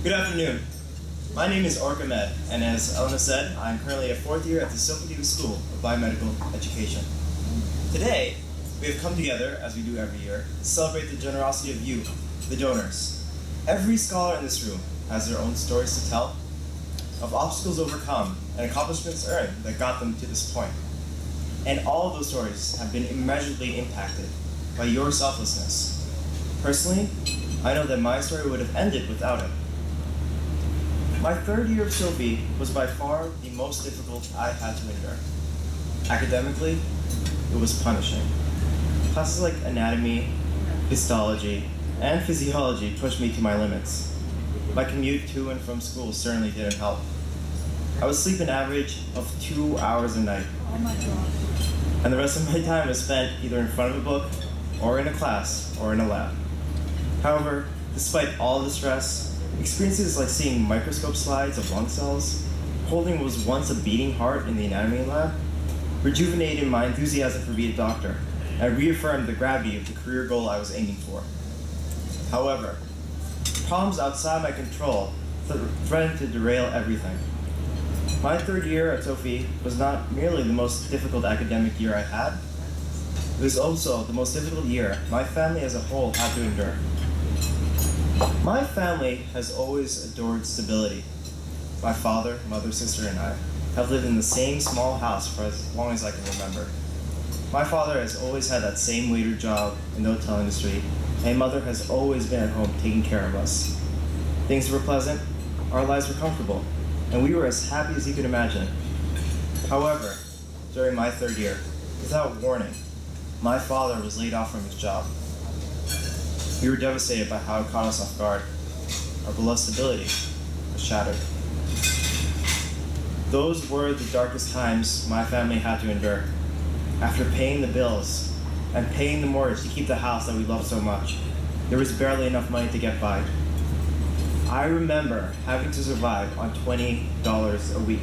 Good afternoon. My name is Oark Ahmed, and as Elena said, I am currently a fourth year at the Stuy School of Biomedical Education. Today, we have come together, as we do every year, to celebrate the generosity of you, the donors. Every scholar in this room has their own stories to tell, of obstacles overcome and accomplishments earned that got them to this point. And all of those stories have been immeasurably impacted by your selflessness. Personally, I know that my story would have ended without it. My third year of Sophie was by far the most difficult I had to endure. Academically, it was punishing. Classes like anatomy, histology, and physiology pushed me to my limits. My commute to and from school certainly didn't help. I would sleep an average of 2 hours a night. Oh my God. And the rest of my time was spent either in front of a book, or in a class, or in a lab. However, despite all the stress, experiences like seeing microscope slides of lung cells, holding what was once a beating heart in the anatomy lab, rejuvenated my enthusiasm for being a doctor, and reaffirmed the gravity of the career goal I was aiming for. However, problems outside my control threatened to derail everything. My third year at Sophie was not merely the most difficult academic year I had, it was also the most difficult year my family as a whole had to endure. My family has always adored stability. My father, mother, sister, and I have lived in the same small house for as long as I can remember. My father has always had that same waiter job in the hotel industry, and mother has always been at home taking care of us. Things were pleasant, our lives were comfortable, and we were as happy as you could imagine. However, during my third year, without warning, my father was laid off from his job. We were devastated by how it caught us off guard. Our beloved stability was shattered. Those were the darkest times my family had to endure. After paying the bills and paying the mortgage to keep the house that we loved so much, there was barely enough money to get by. I remember having to survive on $20 a week.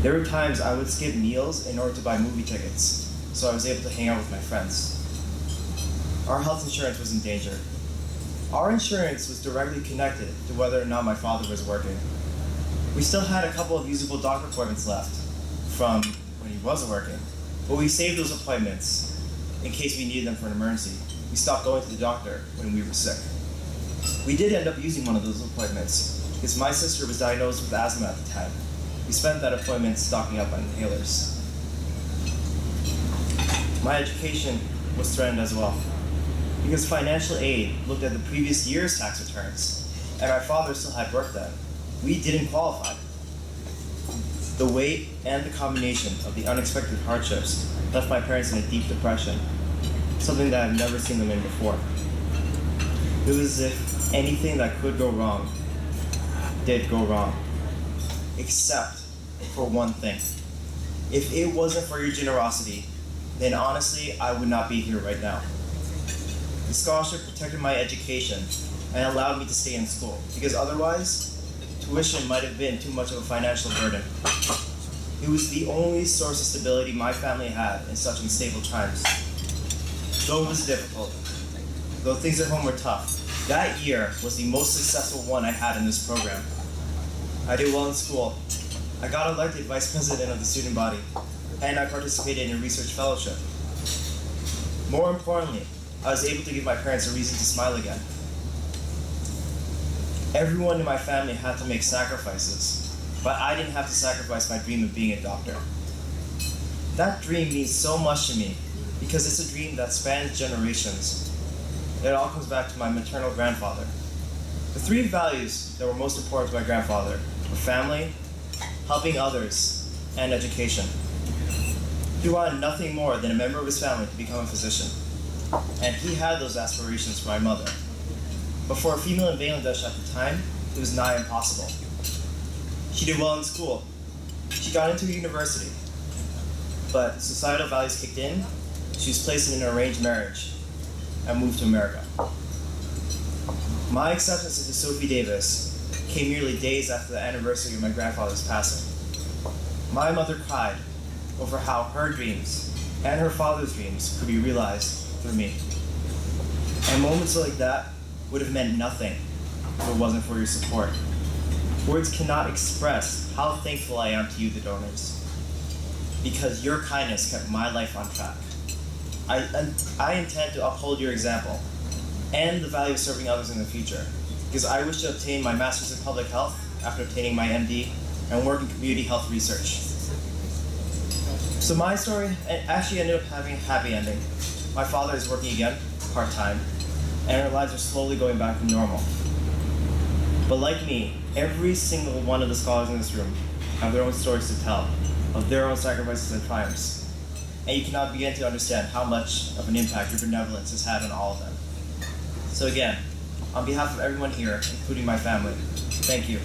There were times I would skip meals in order to buy movie tickets, so I was able to hang out with my friends. Our health insurance was in danger. Our insurance was directly connected to whether or not my father was working. We still had a couple of usable doctor appointments left from when he wasn't working, but we saved those appointments in case we needed them for an emergency. We stopped going to the doctor when we were sick. We did end up using one of those appointments because my sister was diagnosed with asthma at the time. We spent that appointment stocking up on inhalers. My education was threatened as well, because financial aid looked at the previous year's tax returns, and my father still had work then. We didn't qualify. The weight and the combination of the unexpected hardships left my parents in a deep depression, something that I've never seen them in before. It was as if anything that could go wrong did go wrong, except for one thing. If it wasn't for your generosity, then honestly, I would not be here right now. The scholarship protected my education and allowed me to stay in school, because otherwise, tuition might have been too much of a financial burden. It was the only source of stability my family had in such unstable times. Though it was difficult, though things at home were tough, that year was the most successful one I had in this program. I did well in school. I got elected vice president of the student body, and I participated in a research fellowship. More importantly, I was able to give my parents a reason to smile again. Everyone in my family had to make sacrifices, but I didn't have to sacrifice my dream of being a doctor. That dream means so much to me because it's a dream that spans generations. It all comes back to my maternal grandfather. The three values that were most important to my grandfather were family, helping others, and education. He wanted nothing more than a member of his family to become a physician. And he had those aspirations for my mother. But for a female in Bangladesh at the time, it was nigh impossible. She did well in school. She got into a university. But societal values kicked in, she was placed in an arranged marriage and moved to America. My acceptance into Sophie Davis came merely days after the anniversary of my grandfather's passing. My mother cried over how her dreams and her father's dreams could be realized through me. And moments like that would have meant nothing if it wasn't for your support. Words cannot express how thankful I am to you, the donors, because your kindness kept my life on track. I intend to uphold your example and the value of serving others in the future, because I wish to obtain my Master's in Public Health after obtaining my MD and work in community health research. So my story actually ended up having a happy ending. My father is working again, part-time, and our lives are slowly going back to normal. But like me, every single one of the scholars in this room have their own stories to tell, of their own sacrifices and triumphs. And you cannot begin to understand how much of an impact your benevolence has had on all of them. So again, on behalf of everyone here, including my family, thank you.